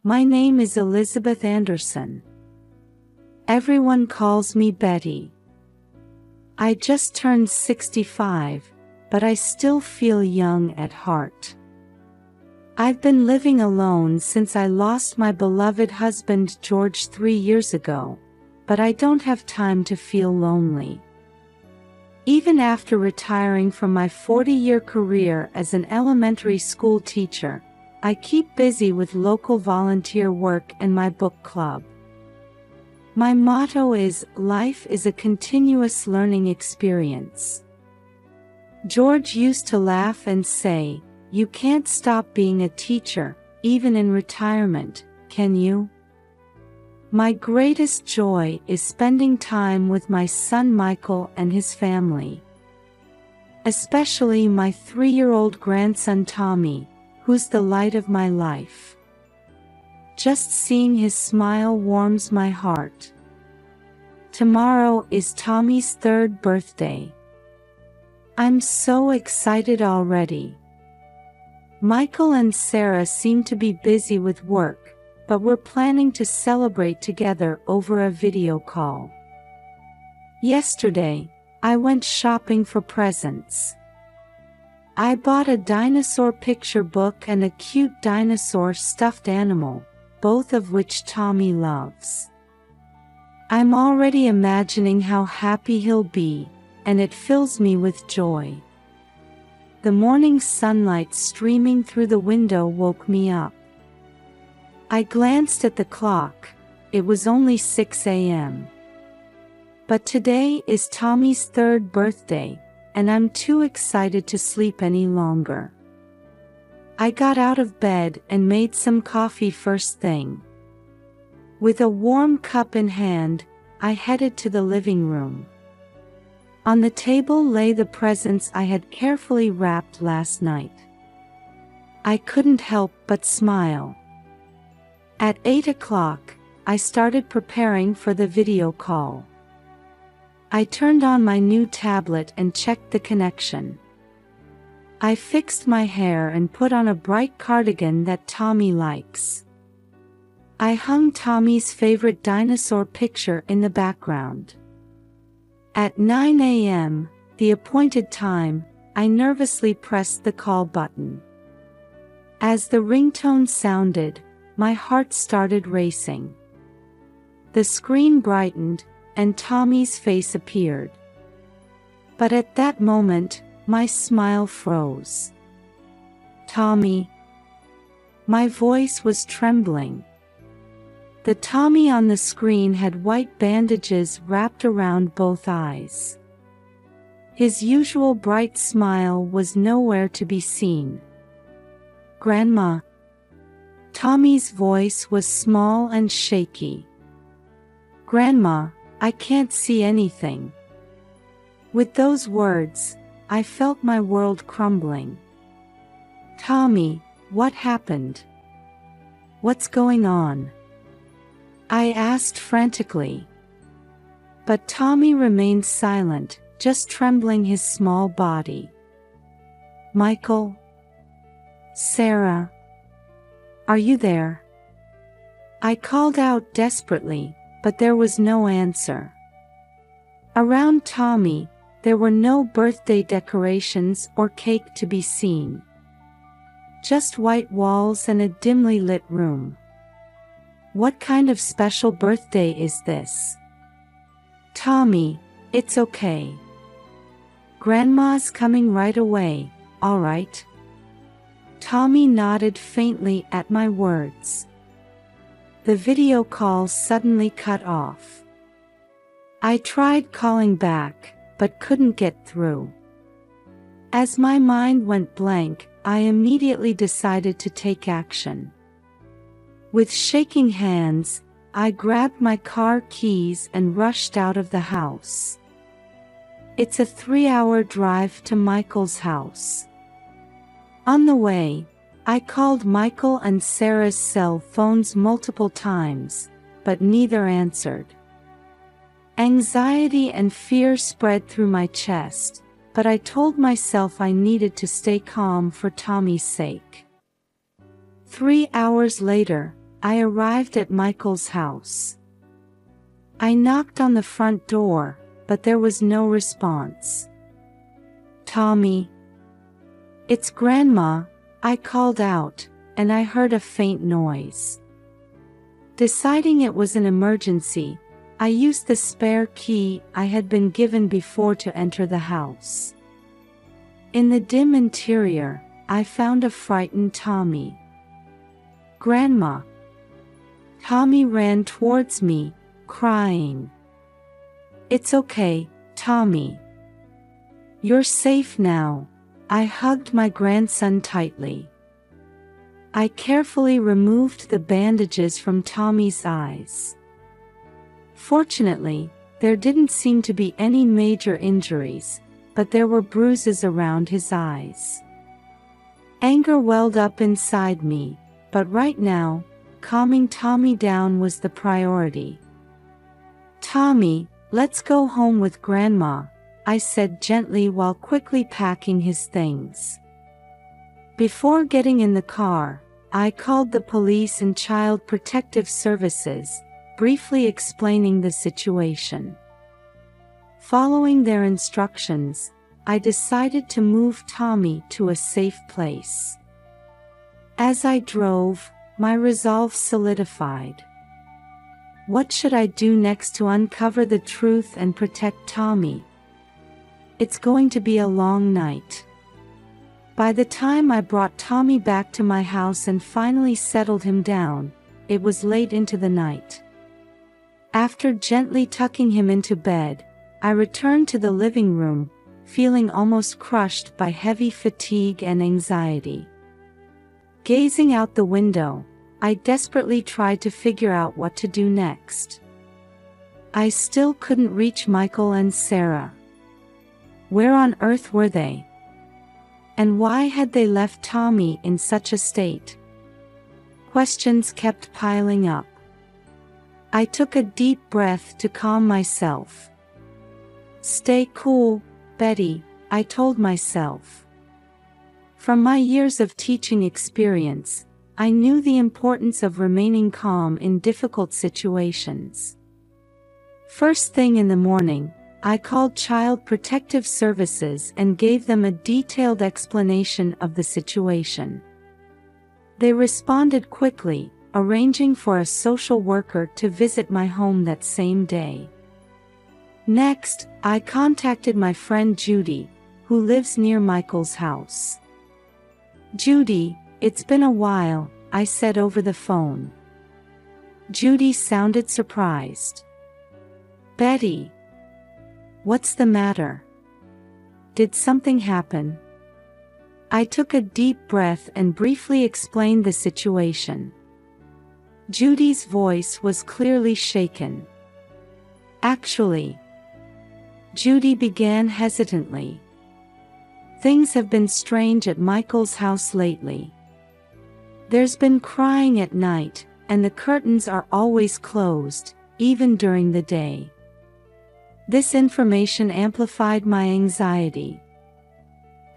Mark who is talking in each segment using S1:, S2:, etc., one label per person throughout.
S1: My name is Elizabeth Anderson. Everyone calls me Betty. I just turned 65, but I still feel young at heart. I've been living alone since I lost my beloved husband George 3 years ago, but I don't have time to feel lonely. Even after retiring from my 40-year career as an elementary school teacher, I keep busy with local volunteer work and my book club. My motto is, life is a continuous learning experience. George used to laugh and say, "You can't stop being a teacher, even in retirement, can you?" My greatest joy is spending time with my son Michael and his family. Especially my 3-year-old grandson Tommy, who's the light of my life. Just seeing his smile warms my heart. Tomorrow is Tommy's 3rd birthday. I'm so excited already. Michael and Sarah seem to be busy with work, but we're planning to celebrate together over a video call. Yesterday, I went shopping for presents. I bought a dinosaur picture book and a cute dinosaur stuffed animal, both of which Tommy loves. I'm already imagining how happy he'll be, and it fills me with joy. The morning sunlight streaming through the window woke me up. I glanced at the clock. It was only 6 a.m. But today is Tommy's 3rd birthday, and I'm too excited to sleep any longer. I got out of bed and made some coffee first thing. With a warm cup in hand, I headed to the living room. On the table lay the presents I had carefully wrapped last night. I couldn't help but smile. At 8 o'clock, I started preparing for the video call. I turned on my new tablet and checked the connection. I fixed my hair and put on a bright cardigan that Tommy likes. I hung Tommy's favorite dinosaur picture in the background. At 9 a.m., the appointed time, I nervously pressed the call button. As the ringtone sounded, my heart started racing. The screen brightened, and Tommy's face appeared. But at that moment, my smile froze. "Tommy." My voice was trembling. The Tommy on the screen had white bandages wrapped around both eyes. His usual bright smile was nowhere to be seen. "Grandma." Tommy's voice was small and shaky. "Grandma, I can't see anything." With those words, I felt my world crumbling. "Tommy, what happened? What's going on?" I asked frantically. But Tommy remained silent, just trembling his small body. "Michael? Sarah? Are you there?" I called out desperately, but there was no answer. Around Tommy, there were no birthday decorations or cake to be seen. Just white walls and a dimly lit room. What kind of special birthday is this? "Tommy, it's okay. Grandma's coming right away, all right?" Tommy nodded faintly at my words. The video call suddenly cut off. I tried calling back, but couldn't get through. As my mind went blank, I immediately decided to take action. With shaking hands, I grabbed my car keys and rushed out of the house. It's a 3-hour drive to Michael's house. On the way, I called Michael and Sarah's cell phones multiple times, but neither answered. Anxiety and fear spread through my chest, but I told myself I needed to stay calm for Tommy's sake. 3 hours later, I arrived at Michael's house. I knocked on the front door, but there was no response. "Tommy." "It's Grandma," I called out, and I heard a faint noise. Deciding it was an emergency, I used the spare key I had been given before to enter the house. In the dim interior, I found a frightened Tommy. "Grandma." Tommy ran towards me, crying. "It's okay, Tommy. You're safe now." I hugged my grandson tightly. I carefully removed the bandages from Tommy's eyes. Fortunately, there didn't seem to be any major injuries, but there were bruises around his eyes. Anger welled up inside me, but right now, calming Tommy down was the priority. "Tommy, let's go home with Grandma," I said gently while quickly packing his things. Before getting in the car, I called the police and Child Protective Services, briefly explaining the situation. Following their instructions, I decided to move Tommy to a safe place. As I drove, my resolve solidified. What should I do next to uncover the truth and protect Tommy? It's going to be a long night. By the time I brought Tommy back to my house and finally settled him down, it was late into the night. After gently tucking him into bed, I returned to the living room, feeling almost crushed by heavy fatigue and anxiety. Gazing out the window, I desperately tried to figure out what to do next. I still couldn't reach Michael and Sarah. Where on earth were they? And why had they left Tommy in such a state? Questions kept piling up. I took a deep breath to calm myself. "Stay cool, Betty," I told myself. From my years of teaching experience, I knew the importance of remaining calm in difficult situations. First thing in the morning, I called Child Protective Services and gave them a detailed explanation of the situation. They responded quickly, arranging for a social worker to visit my home that same day. Next, I contacted my friend Judy, who lives near Michael's house. "Judy, it's been a while," I said over the phone. Judy sounded surprised. "Betty, what's the matter? Did something happen?" I took a deep breath and briefly explained the situation. Judy's voice was clearly shaken. "Actually," Judy began hesitantly, "things have been strange at Michael's house lately. There's been crying at night, and the curtains are always closed, even during the day." This information amplified my anxiety.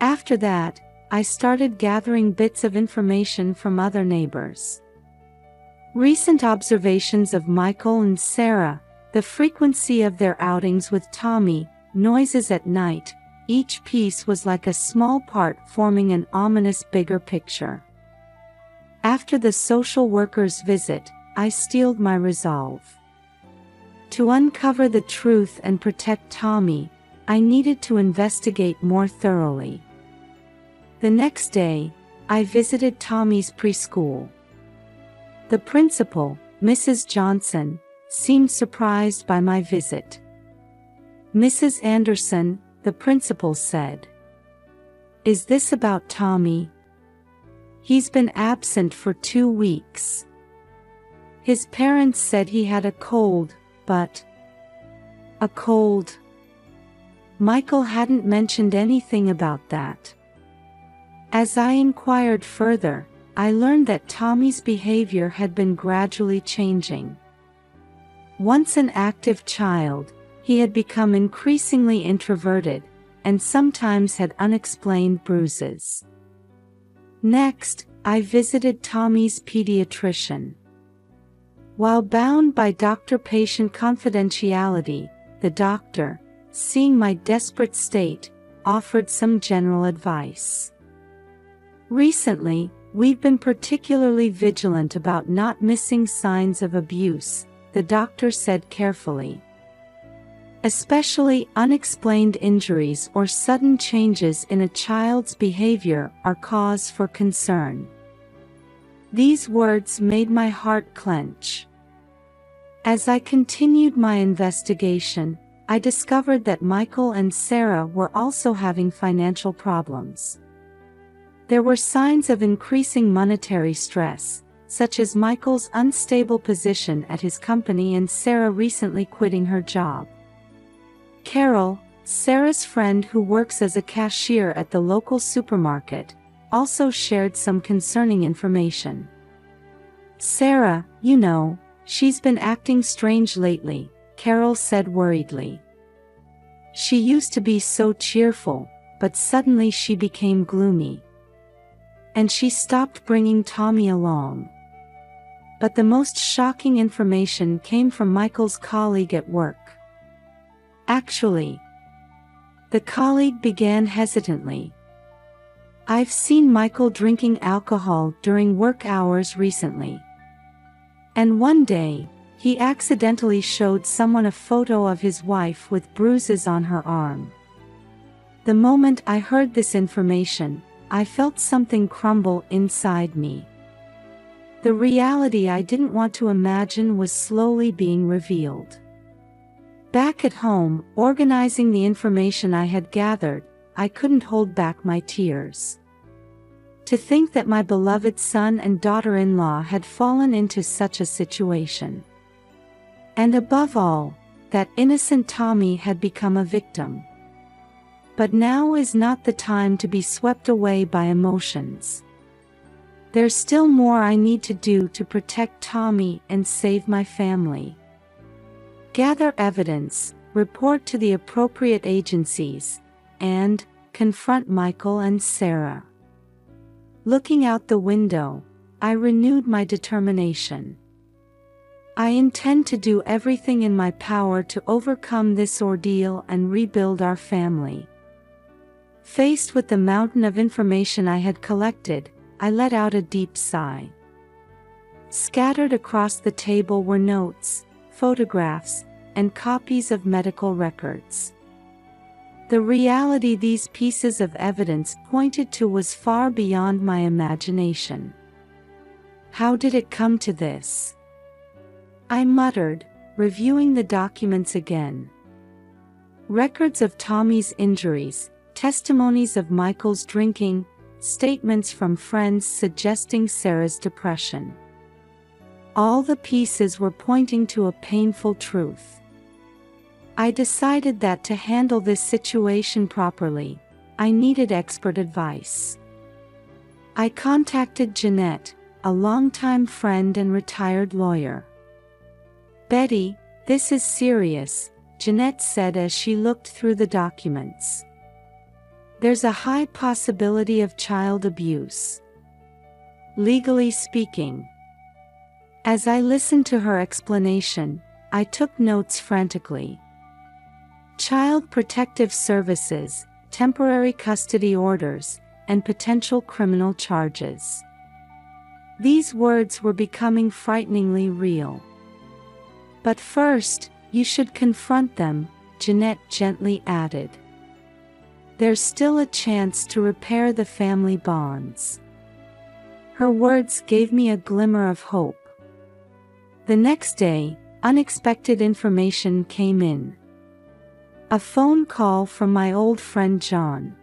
S1: After that, I started gathering bits of information from other neighbors. Recent observations of Michael and Sarah, the frequency of their outings with Tommy, noises at night, each piece was like a small part forming an ominous bigger picture. After the social worker's visit, I steeled my resolve. To uncover the truth and protect Tommy, I needed to investigate more thoroughly. The next day, I visited Tommy's preschool. The principal, Mrs. Johnson, seemed surprised by my visit. "Mrs. Anderson," the principal said, "is this about Tommy? He's been absent for 2 weeks. His parents said he had a cold, but..." A cold? Michael hadn't mentioned anything about that. As I inquired further, I learned that Tommy's behavior had been gradually changing. Once an active child, he had become increasingly introverted, and sometimes had unexplained bruises. Next, I visited Tommy's pediatrician. While bound by doctor-patient confidentiality, the doctor, seeing my desperate state, offered some general advice. Recently, we've been particularly vigilant about not missing signs of abuse, the doctor said carefully. Especially unexplained injuries or sudden changes in a child's behavior are cause for concern. These words made my heart clench. As I continued my investigation, I discovered that Michael and Sarah were also having financial problems. There were signs of increasing monetary stress, such as Michael's unstable position at his company and Sarah recently quitting her job. Carol, Sarah's friend who works as a cashier at the local supermarket, also shared some concerning information. Sarah, you know, she's been acting strange lately, Carol said worriedly. She used to be so cheerful, but suddenly she became gloomy. And she stopped bringing Tommy along. But the most shocking information came from Michael's colleague at work. Actually, the colleague began hesitantly. I've seen Michael drinking alcohol during work hours recently. And one day, he accidentally showed someone a photo of his wife with bruises on her arm. The moment I heard this information, I felt something crumble inside me. The reality I didn't want to imagine was slowly being revealed. Back at home, organizing the information I had gathered, I couldn't hold back my tears. To think that my beloved son and daughter-in-law had fallen into such a situation. And above all, that innocent Tommy had become a victim. But now is not the time to be swept away by emotions. There's still more I need to do to protect Tommy and save my family. Gather evidence, report to the appropriate agencies, and confront Michael and Sarah. Looking out the window, I renewed my determination. I intend to do everything in my power to overcome this ordeal and rebuild our family. Faced with the mountain of information I had collected, I let out a deep sigh. Scattered across the table were notes, photographs, and copies of medical records. The reality these pieces of evidence pointed to was far beyond my imagination. How did it come to this? I muttered, reviewing the documents again. Records of Tommy's injuries, testimonies of Michael's drinking, statements from friends suggesting Sarah's depression. All the pieces were pointing to a painful truth. I decided that to handle this situation properly, I needed expert advice. I contacted Jeanette, a longtime friend and retired lawyer. Betty, this is serious, Jeanette said as she looked through the documents. There's a high possibility of child abuse. Legally speaking. As I listened to her explanation, I took notes frantically. Child Protective Services, temporary custody orders, and potential criminal charges. These words were becoming frighteningly real. But first, you should confront them, Jeanette gently added. There's still a chance to repair the family bonds. Her words gave me a glimmer of hope. The next day, unexpected information came in. A phone call from my old friend John.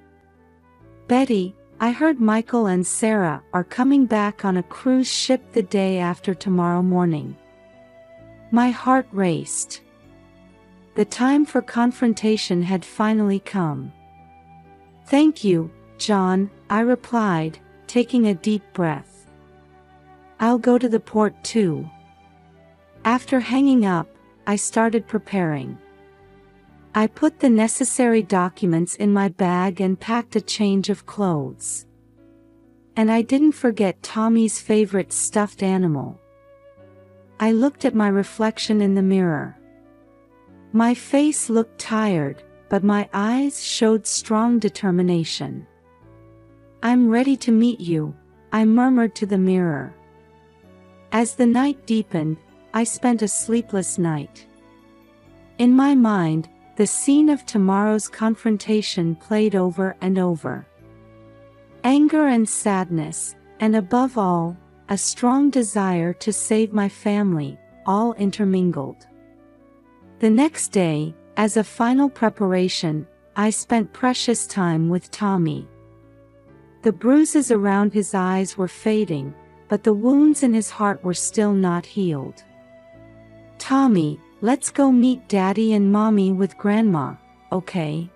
S1: Betty, I heard Michael and Sarah are coming back on a cruise ship the day after tomorrow morning. My heart raced. The time for confrontation had finally come. Thank you, John, I replied, taking a deep breath. I'll go to the port too. After hanging up, I started preparing. I put the necessary documents in my bag and packed a change of clothes. And I didn't forget Tommy's favorite stuffed animal. I looked at my reflection in the mirror. My face looked tired, but my eyes showed strong determination. "I'm ready to meet you," I murmured to the mirror. As the night deepened, I spent a sleepless night. In my mind, the scene of tomorrow's confrontation played over and over. Anger and sadness, and above all, a strong desire to save my family, all intermingled. The next day, as a final preparation, I spent precious time with Tommy. The bruises around his eyes were fading, but the wounds in his heart were still not healed. "Tommy, let's go meet Daddy and Mommy with Grandma, okay?"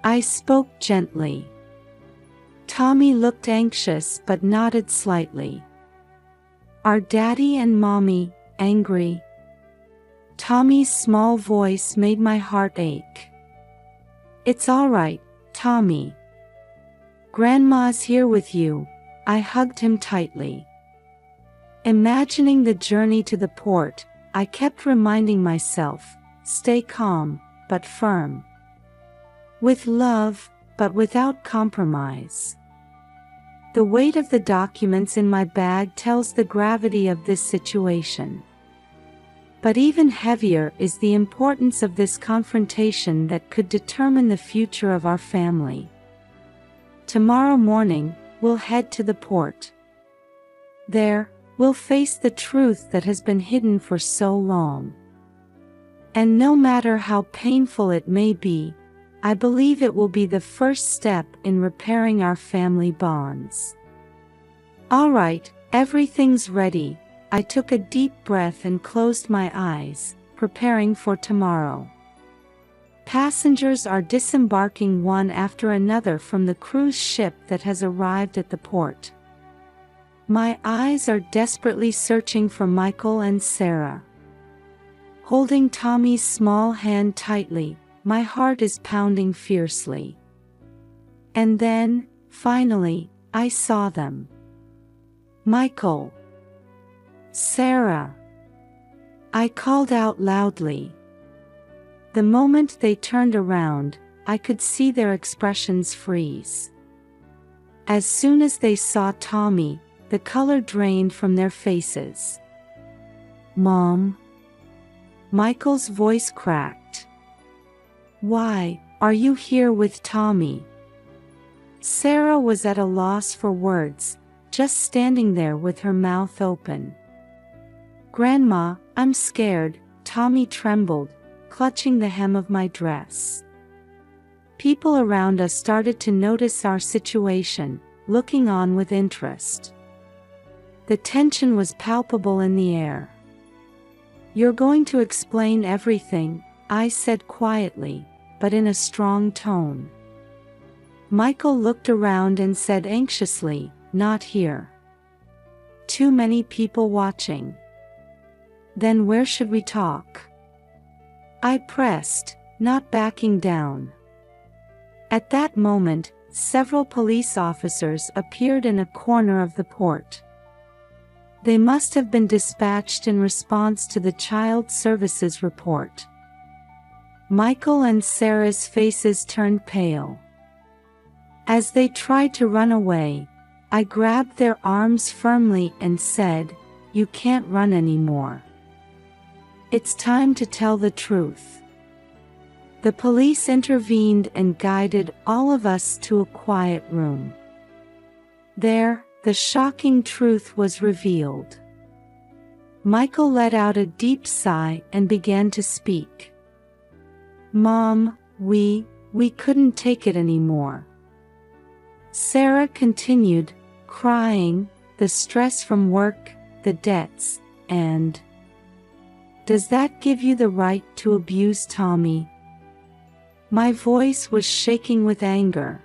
S1: I spoke gently. Tommy looked anxious but nodded slightly. "Are Daddy and Mommy angry?" Tommy's small voice made my heart ache. "It's all right, Tommy. Grandma's here with you." I hugged him tightly. Imagining the journey to the port, I kept reminding myself, stay calm, but firm. With love, but without compromise. The weight of the documents in my bag tells the gravity of this situation. But even heavier is the importance of this confrontation that could determine the future of our family. Tomorrow morning, we'll head to the port. There, we'll face the truth that has been hidden for so long. And no matter how painful it may be, I believe it will be the first step in repairing our family bonds. All right, everything's ready. I took a deep breath and closed my eyes, preparing for tomorrow. Passengers are disembarking one after another from the cruise ship that has arrived at the port. My eyes are desperately searching for Michael and Sarah. Holding Tommy's small hand tightly, my heart is pounding fiercely. And then, finally, I saw them. "Michael! Sarah!" I called out loudly. The moment they turned around, I could see their expressions freeze. As soon as they saw Tommy, the color drained from their faces. "Mom?" Michael's voice cracked. "Why, are you here with Tommy?" Sarah was at a loss for words, just standing there with her mouth open. "Grandma, I'm scared," Tommy trembled, clutching the hem of my dress. People around us started to notice our situation, looking on with interest. The tension was palpable in the air. "You're going to explain everything," I said quietly, but in a strong tone. Michael looked around and said anxiously, "Not here. Too many people watching." "Then where should we talk?" I pressed, not backing down. At that moment, several police officers appeared in a corner of the port. They must have been dispatched in response to the Child Services report. Michael and Sarah's faces turned pale. As they tried to run away, I grabbed their arms firmly and said, "You can't run anymore. It's time to tell the truth." The police intervened and guided all of us to a quiet room. There, the shocking truth was revealed. Michael let out a deep sigh and began to speak. "Mom, we couldn't take it anymore." Sarah continued, crying, "The stress from work, the debts, and... Does that give you the right to abuse Tommy?" My voice was shaking with anger.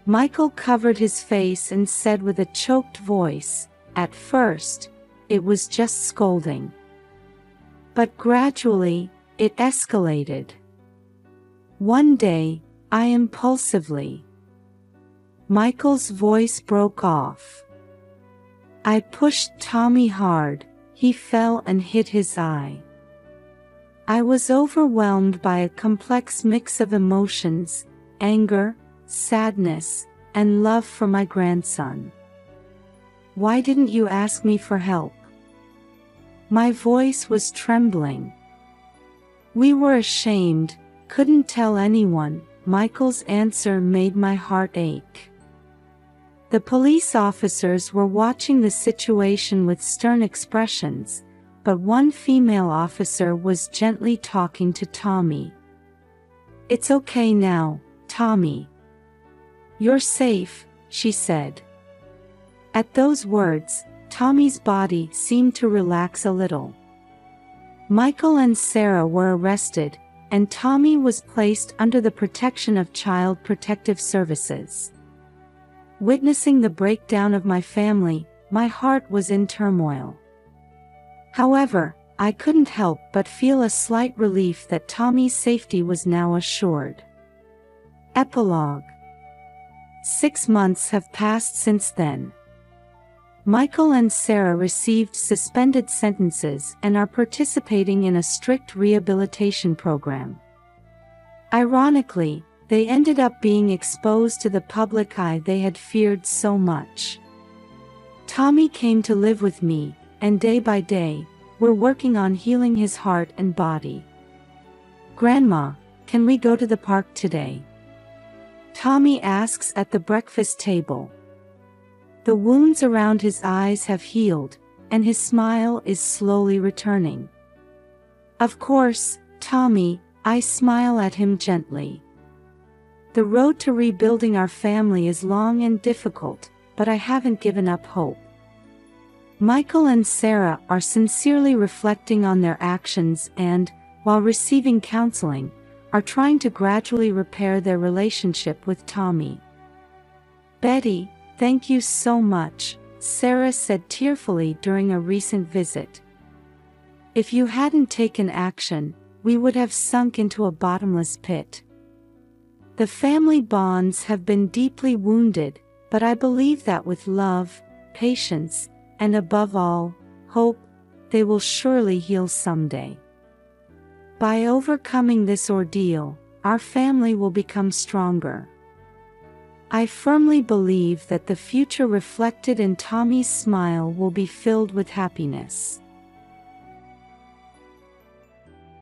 S1: Michael covered his face and said with a choked voice, "At first, it was just scolding. But gradually, it escalated. One day, I impulsively..." Michael's voice broke off. "I pushed Tommy hard. He fell and hit his eye. I was overwhelmed by a complex mix of emotions, anger, sadness, and love for my grandson. Why didn't you ask me for help? My voice was trembling. We were ashamed, couldn't tell anyone. Michael's answer made my heart ache. The police officers were watching the situation with stern expressions, but one female officer was gently talking to Tommy. "It's okay now, Tommy. You're safe," she said. At those words, Tommy's body seemed to relax a little. Michael and Sarah were arrested, and Tommy was placed under the protection of Child Protective Services. Witnessing the breakdown of my family, my heart was in turmoil. However, I couldn't help but feel a slight relief that Tommy's safety was now assured. Epilogue. 6 months have passed since then. Michael and Sarah received suspended sentences and are participating in a strict rehabilitation program. Ironically, they ended up being exposed to the public eye they had feared so much. Tommy came to live with me, and day by day, we're working on healing his heart and body. "Grandma, can we go to the park today?" Tommy asks at the breakfast table. The wounds around his eyes have healed, and his smile is slowly returning. "Of course, Tommy," I smile at him gently. The road to rebuilding our family is long and difficult, but I haven't given up hope. Michael and Sarah are sincerely reflecting on their actions and, while receiving counseling, are trying to gradually repair their relationship with Tommy. "Betty, thank you so much," Sarah said tearfully during a recent visit. "If you hadn't taken action, we would have sunk into a bottomless pit." The family bonds have been deeply wounded, but I believe that with love, patience, and above all, hope, they will surely heal someday. By overcoming this ordeal, our family will become stronger. I firmly believe that the future reflected in Tommy's smile will be filled with happiness.